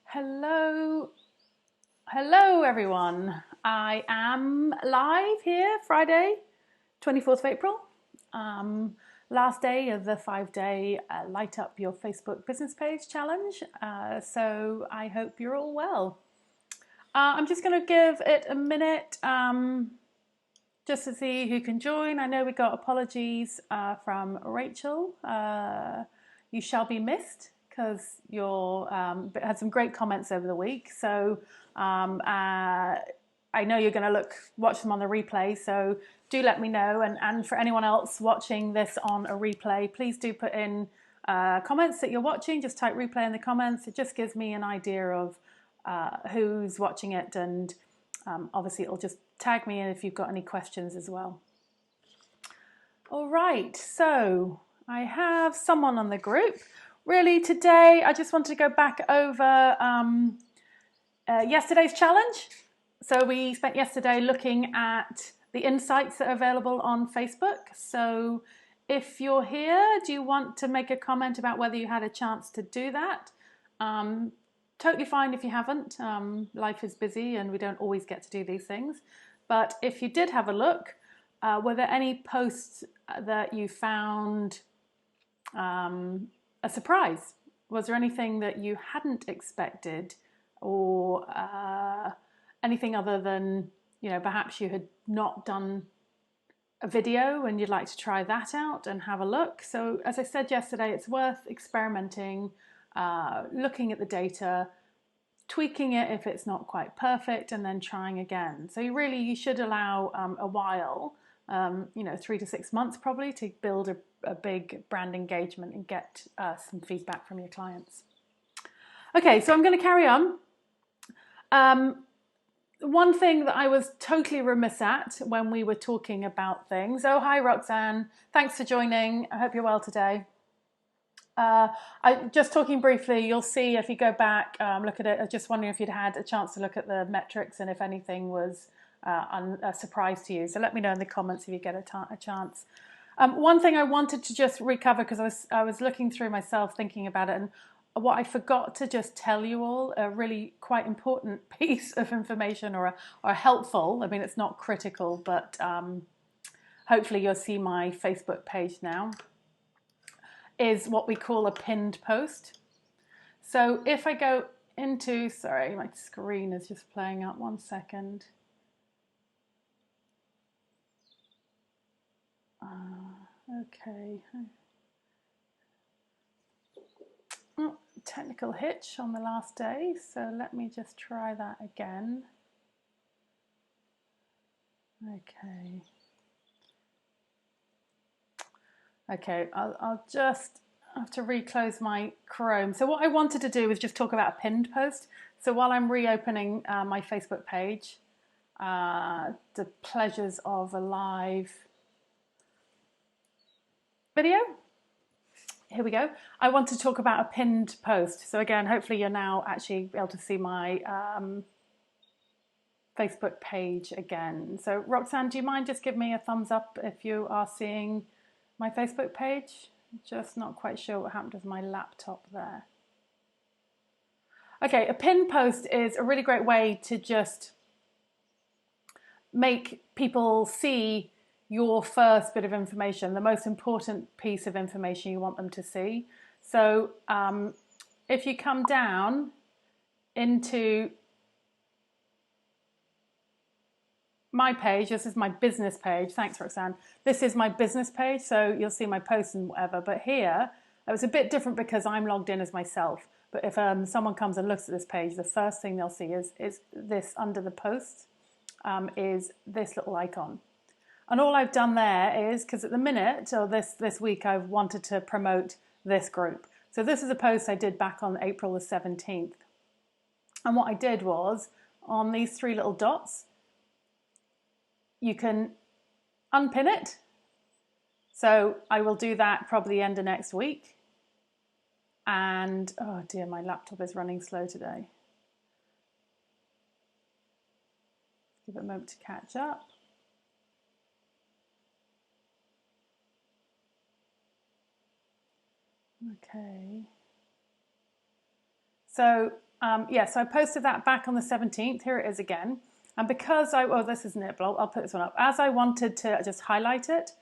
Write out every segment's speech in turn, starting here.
Hello, hello everyone. I am live here Friday, 24th of April. Last day of the 5-day Light Up Your Facebook Business Page challenge. So I hope you're all well. I'm just going to give it a minute just to see who can join. I know we got apologies from Rachel. You shall be missed because you're had some great comments over the week. So I know you're going to watch them on the replay. So do let me know. And for anyone else watching this on a replay, please do put in comments that you're watching. Just type replay in the comments. It just gives me an idea of who's watching it, and obviously it'll just tag me in if you've got any questions as well. All right, so I have someone on the group. Really today I just wanted to go back over yesterday's challenge. So we spent yesterday looking at the insights that are available on Facebook. So if you're here, do you want to make a comment about whether you had a chance to do that? Totally fine if you haven't. Life is busy and we don't always get to do these things. But if you did have a look, were there any posts that you found a surprise? Was there anything that you hadn't expected, or anything other than, perhaps you had not done a video and you'd like to try that out and have a look? So as I said yesterday, it's worth experimenting, looking at the data, tweaking it if it's not quite perfect, and then trying again. So you should allow a while, 3 to 6 months probably, to build a big brand engagement and get some feedback from your clients. Okay, so I'm going to carry on. One thing that I was totally remiss at when we were talking about things. Oh, hi Roxanne, thanks for joining. I hope you're well today. Just talking briefly, you'll see if you go back, look at it. I was just wondering if you'd had a chance to look at the metrics and if anything was a surprise to you. So let me know in the comments if you get a chance. One thing I wanted to just recover, because I was looking through myself, thinking about it, and what I forgot to just tell you all, a really quite important piece of information, or helpful. I mean, it's not critical, but hopefully you'll see my Facebook page now, is what we call a pinned post. So if I go into, sorry, my screen is just playing up, 1 second. Okay. Oh, technical hitch on the last day, so let me just try that again. Okay, I'll just have to reclose my Chrome. So what I wanted to do was just talk about a pinned post. So while I'm reopening my Facebook page, the pleasures of a live video. Here we go. I want to talk about a pinned post. So again, hopefully you're now actually able to see my Facebook page again. So Roxanne, do you mind just give me a thumbs up if you are seeing my Facebook page? Just not quite sure what happened with my laptop there. Okay, a pinned post is a really great way to just make people see your first bit of information, the most important piece of information you want them to see. So if you come down into my page, this is my business page. Thanks, Roxanne. This is my business page, so you'll see my posts and whatever. But here, it was a bit different because I'm logged in as myself. But if someone comes and looks at this page, the first thing they'll see is this under the post, is this little icon. And all I've done there is, because at the minute, or this week, I've wanted to promote this group. So this is a post I did back on April the 17th. And what I did was, on these 3 little dots, you can unpin it. So I will do that probably the end of next week. And, oh dear, my laptop is running slow today. Give it a moment to catch up. Okay. So yeah, so I posted that back on the 17th. Here it is again. And because this isn't it, but I'll put this one up. As I wanted to just highlight it,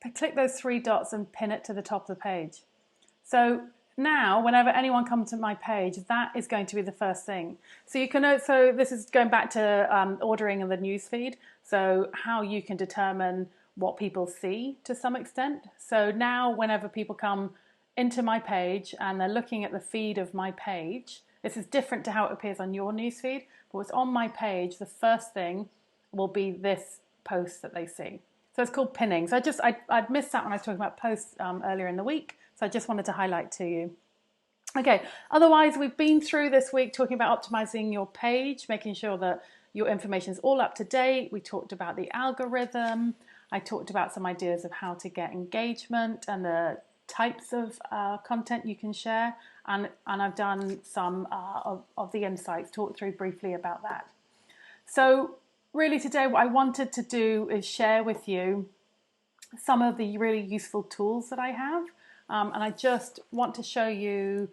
I click those three dots and pin it to the top of the page. So now, whenever anyone comes to my page, that is going to be the first thing. So you can, so this is going back to ordering in the newsfeed. So how you can determine what people see to some extent. So now, whenever people come into my page and they're looking at the feed of my page, this is different to how it appears on your newsfeed. But what's on my page, the first thing will be this post that they see. So it's called pinning. So I'd missed that when I was talking about posts earlier in the week. So I just wanted to highlight to you. Okay, otherwise we've been through this week talking about optimizing your page, making sure that your information is all up to date. We talked about the algorithm. I talked about some ideas of how to get engagement and the types of content you can share. And I've done some of the insights, talked through briefly about that. So really today what I wanted to do is share with you some of the really useful tools that I have. And I just want to show you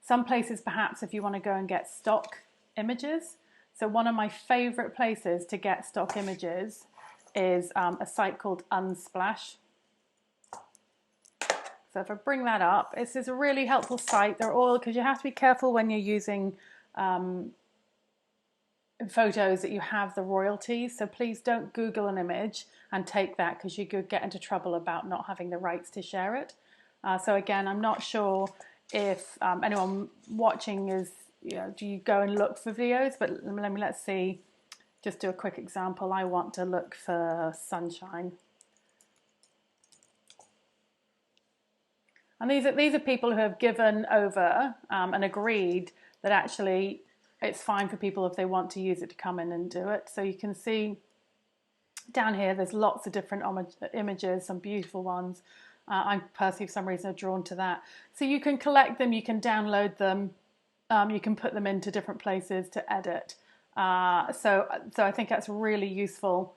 some places perhaps if you want to go and get stock images. So one of my favorite places to get stock images is a site called Unsplash. So if I bring that up, this is a really helpful site. They're all, because you have to be careful when you're using photos that you have the royalties. So please don't Google an image and take that, because you could get into trouble about not having the rights to share it. So again, I'm not sure if anyone watching is, do you go and look for videos? But let's see, just do a quick example. I want to look for sunshine. And these are people who have given over and agreed that actually it's fine for people if they want to use it to come in and do it. So you can see down here, there's lots of different images, some beautiful ones. I'm personally, for some reason, drawn to that. So you can collect them, you can download them, you can put them into different places to edit. So I think that's really useful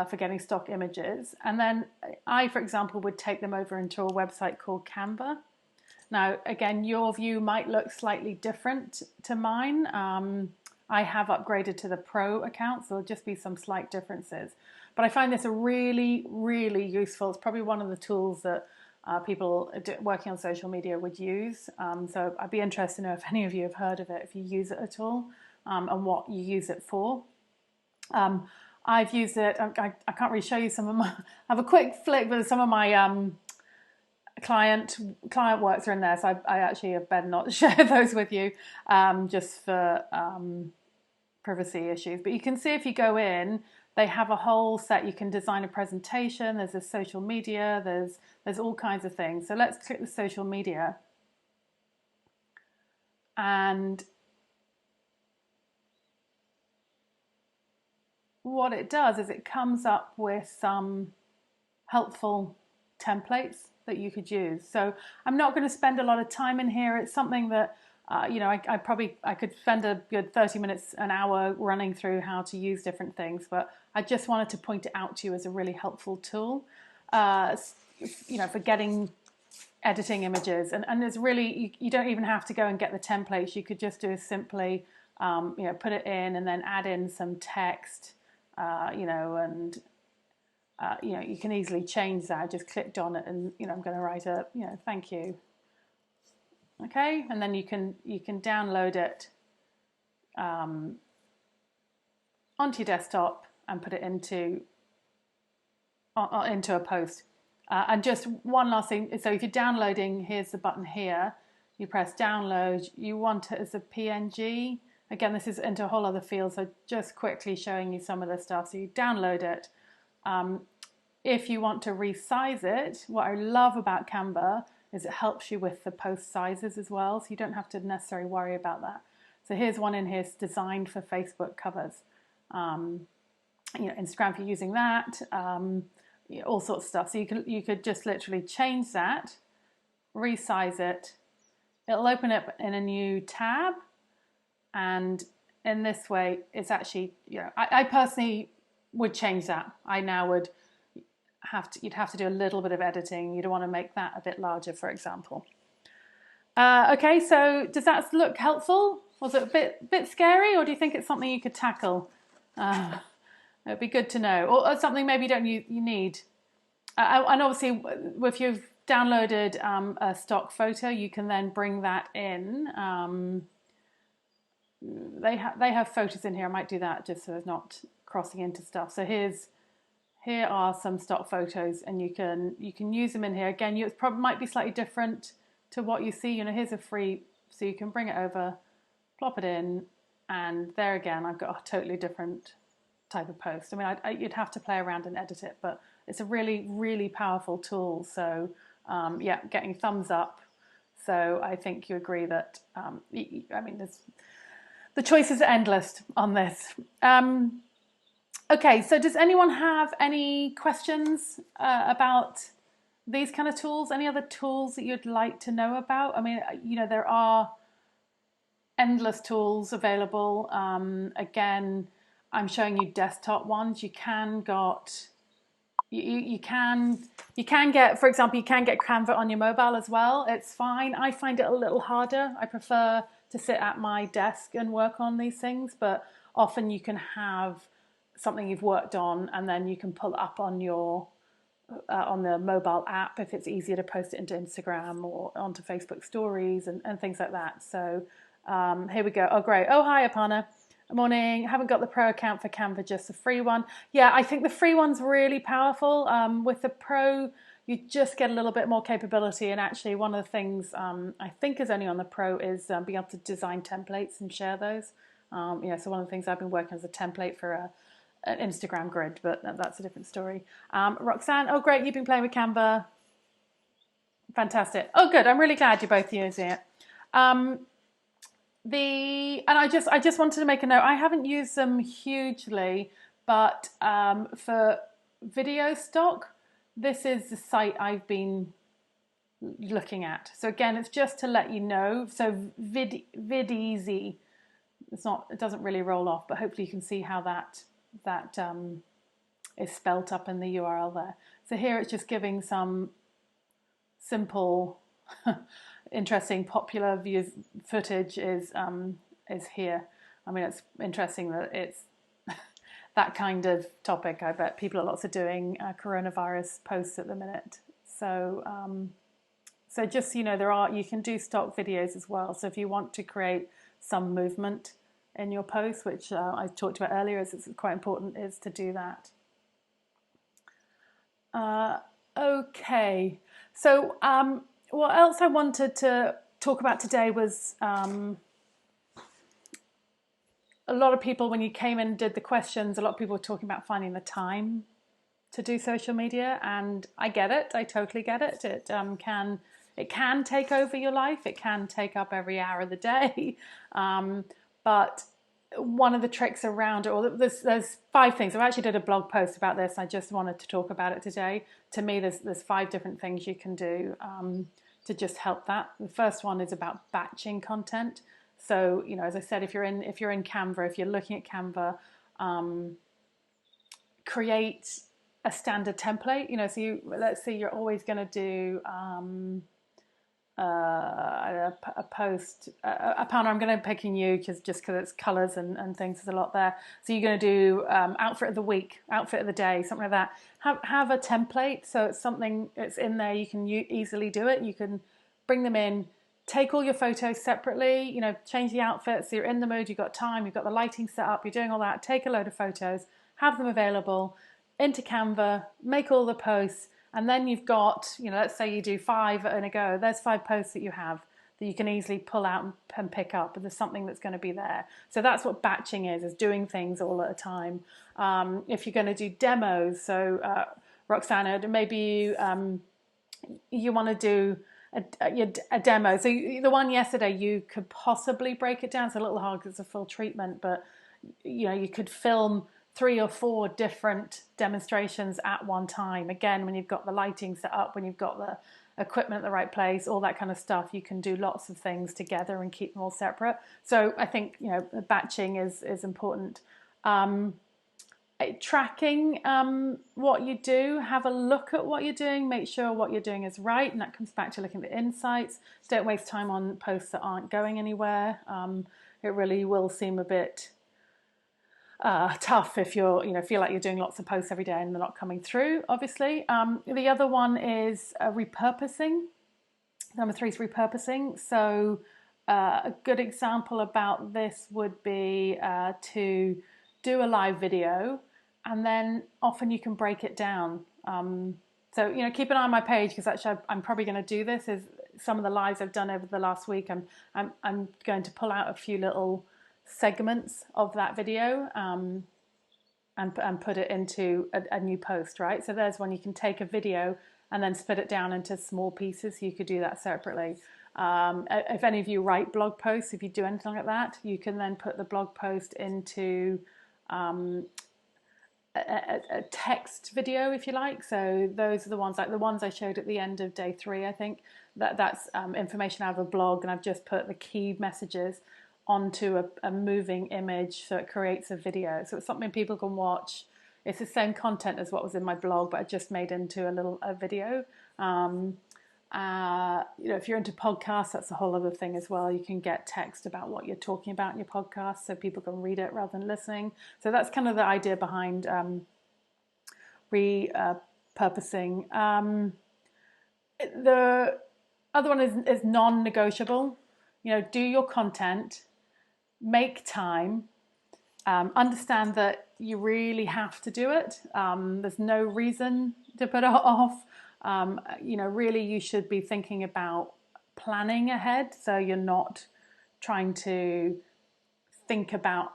for getting stock images. And then I, for example, would take them over into a website called Canva. Now, again, your view might look slightly different to mine. I have upgraded to the Pro account, so there'll just be some slight differences. But I find this a really, really useful. It's probably one of the tools that people working on social media would use. So I'd be interested to know if any of you have heard of it, if you use it at all, and what you use it for. I've used it. I can't really show you some of my. I have a quick flick, but some of my client works are in there, so I actually have better not share those with you, just for privacy issues. But you can see if you go in, they have a whole set. You can design a presentation. There's a social media. There's all kinds of things. So let's click the social media, and what it does is it comes up with some helpful templates that you could use. So I'm not going to spend a lot of time in here. It's something that I could spend a good 30 minutes, an hour running through how to use different things, but I just wanted to point it out to you as a really helpful tool, for editing images. And there's really, you don't even have to go and get the templates. You could just do simply, put it in and then add in some text, you can easily change that. I just clicked on it and, I'm going to write a, thank you. Okay, and then you can download it onto your desktop and put it into a post. And just one last thing. So if you're downloading, here's the button here. You press download. You want it as a PNG. Again, this is into a whole other field. So just quickly showing you some of the stuff. So you download it. If you want to resize it, what I love about Canva is it helps you with the post sizes as well, so you don't have to necessarily worry about that. So here's one in here, it's designed for Facebook covers. Instagram, if you're using that, all sorts of stuff. So you could just literally change that, resize it. It'll open up in a new tab, and in this way, it's actually, I personally would change that. I now would you'd have to do a little bit of editing. You'd want to make that a bit larger, for example. Okay, so does that look helpful? Was it a bit scary, or do you think it's something you could tackle? It'd be good to know, or something maybe you need. And obviously, if you've downloaded a stock photo, you can then bring that in. They have photos in here. I might do that just so it's not crossing into stuff. So here are some stock photos, and you can use them in here. Again, it probably might be slightly different to what you see. Here's a free, so you can bring it over, plop it in, and there again, I've got a totally different type of post. I mean, you'd have to play around and edit it, but it's a really, really powerful tool. So yeah, getting thumbs up. So I think you agree that, I mean, the choices are endless on this. Okay, so does anyone have any questions about these kind of tools? Any other tools that you'd like to know about? I mean, there are endless tools available. Again, I'm showing you desktop ones. You can get, for example, you can get Canva on your mobile as well. It's fine. I find it a little harder. I prefer to sit at my desk and work on these things, but often you can have something you've worked on, and then you can pull it up on your on the mobile app if it's easier to post it into Instagram or onto Facebook stories and things like that. So here we go. Oh, great. Oh, hi, Aparna. Morning. Haven't got the pro account for Canva, just the free one. Yeah, I think the free one's really powerful. With the pro, you just get a little bit more capability. And actually, one of the things I think is only on the pro is being able to design templates and share those. So one of the things I've been working as a template for an Instagram grid, but that's a different story. Roxanne, oh great, you've been playing with Canva. Fantastic. Oh good, I'm really glad you're both using it. I just wanted to make a note. I haven't used them hugely, but for video stock, this is the site I've been looking at. So again, it's just to let you know. So Videasy, it doesn't really roll off, but hopefully you can see how that is spelt up in the URL there. So here it's just giving some simple, interesting, popular views footage is here. I mean, it's interesting that it's that kind of topic. I bet people are lots of doing coronavirus posts at the minute. So so just you can do stock videos as well. So if you want to create some movement in your post, which I talked about earlier, is it's quite important, is to do that. Okay, so what else I wanted to talk about today was a lot of people, when you came in and did the questions, a lot of people were talking about finding the time to do social media, and I get it. I totally get it. It can take over your life. It can take up every hour of the day. But one of the tricks around it, or there's 5 things. I actually did a blog post about this. I just wanted to talk about it today. To me, there's 5 different things you can do to just help that. The first one is about batching content. So, as I said, if you're in Canva, if you're looking at Canva, create a standard template. So let's say you're always going to do a post. Aparna, I'm going to pick on you just because it's colours and things. There's a lot there. So you're going to do outfit of the week, outfit of the day, something like that. Have a template, so it's something it's in there. You can easily do it. You can bring them in. Take all your photos separately. Change the outfits. So you're in the mood. You've got time. You've got the lighting set up. You're doing all that. Take a load of photos. Have them available into Canva. Make all the posts. And then you've got, let's say you do 5 in a go. There's 5 posts that you have that you can easily pull out and pick up. And there's something that's going to be there. So that's what batching is doing things all at a time. If you're going to do demos, so Roxana, maybe you want to do a demo. So the one yesterday, you could possibly break it down. It's a little hard because it's a full treatment, but you could film 3 or 4 different demonstrations at one time. Again, when you've got the lighting set up, when you've got the equipment at the right place, all that kind of stuff, you can do lots of things together and keep them all separate. So I think batching is important. Tracking what you do, have a look at what you're doing, make sure what you're doing is right, and that comes back to looking at the insights. Don't waste time on posts that aren't going anywhere. it really will seem a bit tough if you're, feel like you're doing lots of posts every day and they're not coming through, obviously. The other one is repurposing. Number 3 is repurposing. So a good example about this would be to do a live video, and then often you can break it down. So keep an eye on my page, because actually I'm probably going to do this. Is some of the lives I've done over the last week, I'm going to pull out a few little segments of that video and put it into a new post, right? So there's one. You can take a video and then split it down into small pieces. You could do that separately. If any of you write blog posts, if you do anything like that, you can then put the blog post into a text video, if you like. So those are the ones, like the ones I showed at the end of day 3, I think. That's information out of a blog, and I've just put the key messages onto a moving image, so it creates a video. So it's something people can watch. It's the same content as what was in my blog, but I just made into a video. If you're into podcasts, that's a whole other thing as well. You can get text about what you're talking about in your podcast, so people can read it rather than listening. So that's kind of the idea behind repurposing. The other one is non-negotiable. Do your content, make time, understand that you really have to do it. There's no reason to put it off. Really you should be thinking about planning ahead, so you're not trying to think about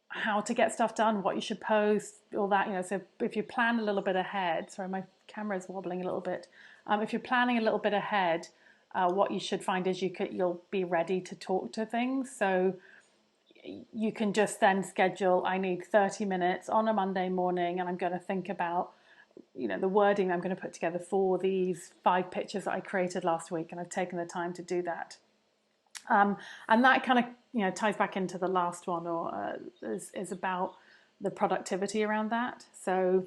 how to get stuff done, what you should post, all that. So if you plan a little bit ahead, sorry, my camera is wobbling a little bit. If you're planning a little bit ahead, what you should find is you'll be ready to talk to things. So you can just then schedule, I need 30 minutes on a Monday morning, and I'm going to think about the wording I'm going to put together for these 5 pictures that I created last week, and I've taken the time to do that. And that kind of ties back into the last one, or is about the productivity around that. So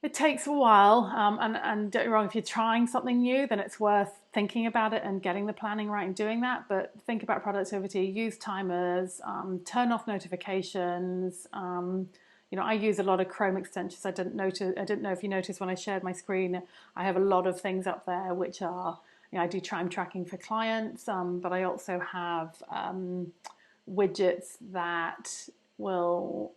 it takes a while, and don't get me wrong, if you're trying something new, then it's worth thinking about it and getting the planning right and doing that. But think about productivity, use timers, turn off notifications. I use a lot of Chrome extensions. I didn't know if you noticed when I shared my screen, I have a lot of things up there which are, I do time tracking for clients, but I also have widgets that will,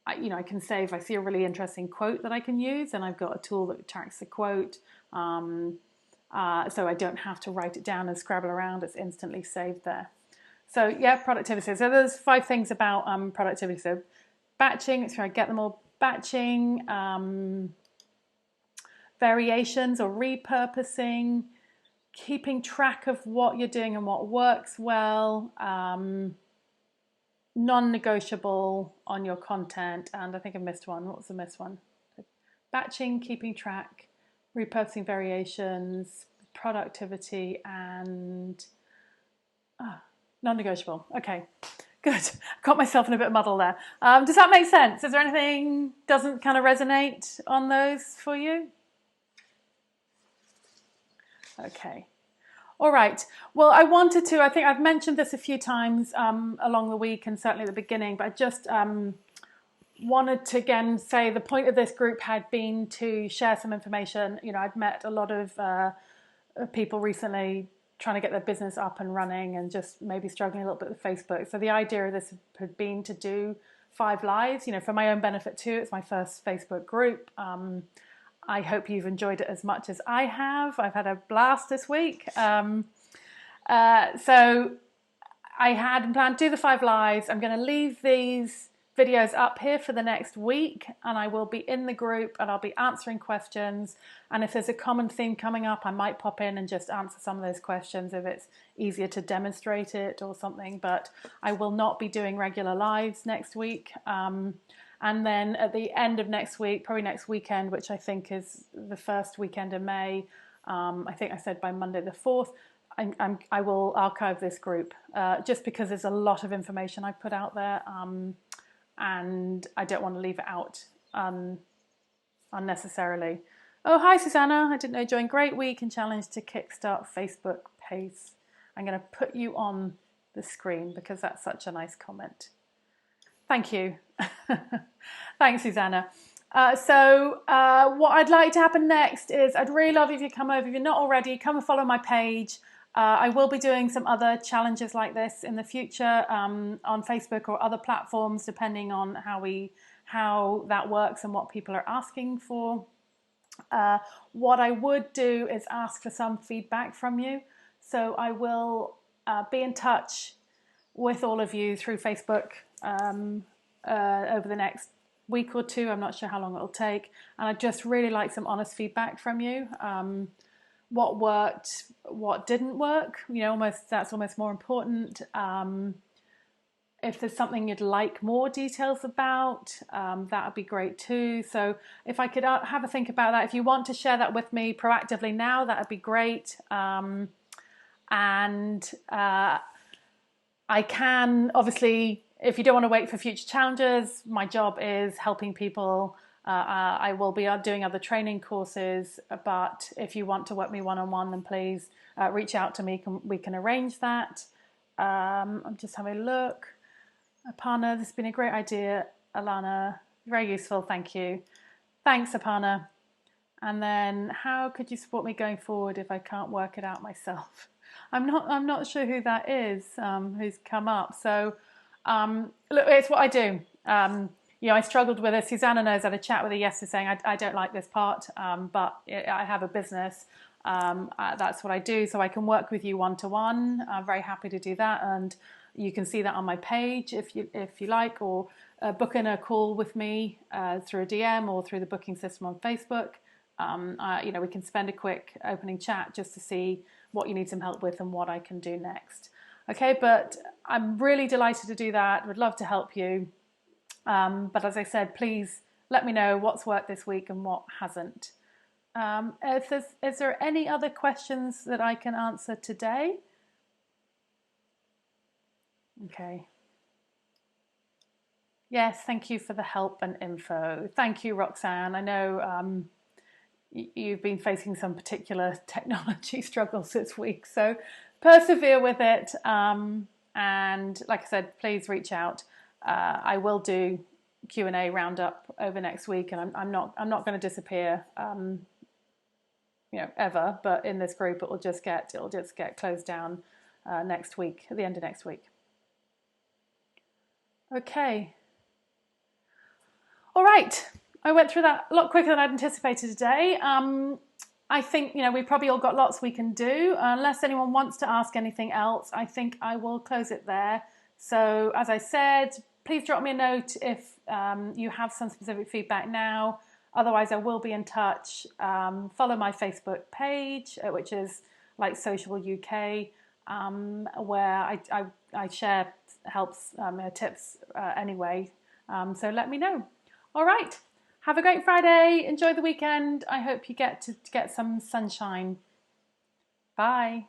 I can say if I see a really interesting quote that I can use, and I've got a tool that tracks the quote. So I don't have to write it down and scrabble around. It's instantly saved there. So yeah, productivity. So there's 5 things about productivity. So batching, make sure I get them all. Batching, variations or repurposing, keeping track of what you're doing and what works well, non-negotiable on your content, and I think I missed one. What was the missed one? Batching, keeping track, repurposing, variations, productivity, and non-negotiable. Okay, good. Got myself in a bit of muddle there. Does that make sense? Is there anything doesn't kind of resonate on those for you? Okay. All right. Well, I think I've mentioned this a few times along the week, and certainly at the beginning, but I just wanted to again say the point of this group had been to share some information. I'd met a lot of people recently trying to get their business up and running and just maybe struggling a little bit with Facebook. So the idea of this had been to do 5 lives, for my own benefit too. It's my first Facebook group. I hope you've enjoyed it as much as I have. I've had a blast this week. So I had planned to do the 5 lives. I'm going to leave these videos up here for the next week, and I will be in the group and I'll be answering questions. And if there's a common theme coming up, I might pop in and just answer some of those questions if it's easier to demonstrate it or something. But I will not be doing regular lives next week. And then at the end of next week, probably next weekend, which I think is the first weekend in May, I think I said by Monday the 4th, I will archive this group just because there's a lot of information I put out there, and I don't want to leave it out unnecessarily. Oh, hi, Susanna. I didn't know you joined. Great week and challenge to kickstart Facebook pace. I'm going to put you on the screen because that's such a nice comment. Thank you. Thanks, Susanna. What I'd like to happen next is I'd really love if you come over. If you're not already, come and follow my page. I will be doing some other challenges like this in the future on Facebook or other platforms, depending on how that works and what people are asking for. What I would do is ask for some feedback from you. So I will be in touch with all of you through Facebook over the next week or two. I'm not sure how long it'll take. And I'd just really like some honest feedback from you. What worked, what didn't work, that's almost more important. If there's something you'd like more details about, that would be great too. So if I could have a think about that, if you want to share that with me proactively now, that would be great. I can, obviously, if you don't want to wait for future challenges, my job is helping people. I will be doing other training courses, but if you want to work me one-on-one, then please reach out to me. We can arrange that. I'm just having a look. Aparna, this has been a great idea. Alana, very useful, thank you. Thanks, Aparna. And then, how could you support me going forward if I can't work it out myself? I'm not sure who that is who's come up. So, look, it's what I do. I struggled with it. Susanna knows. I had a chat with her yesterday saying I don't like this part, but I have a business. That's what I do. So I can work with you one-to-one. I'm very happy to do that, and you can see that on my page if you like, or book in a call with me through a DM or through the booking system on Facebook. We can spend a quick opening chat just to see what you need some help with and what I can do next. Okay, but I'm really delighted to do that. Would love to help you. But as I said, please let me know what's worked this week and what hasn't. Is there any other questions that I can answer today? Okay. Yes, thank you for the help and info. Thank you, Roxanne. I know you've been facing some particular technology struggles this week, so persevere with it. And like I said, please reach out. I will do Q&A roundup over next week, and I'm not going to disappear, ever. But in this group, it'll just get closed down next week, at the end of next week. Okay. All right. I went through that a lot quicker than I'd anticipated today. I think, we probably all got lots we can do. Unless anyone wants to ask anything else, I think I will close it there. So as I said, please drop me a note if you have some specific feedback now. Otherwise, I will be in touch. Follow my Facebook page, which is Like Social UK, where I share helps, tips anyway. So let me know. All right. Have a great Friday. Enjoy the weekend. I hope you get some sunshine. Bye.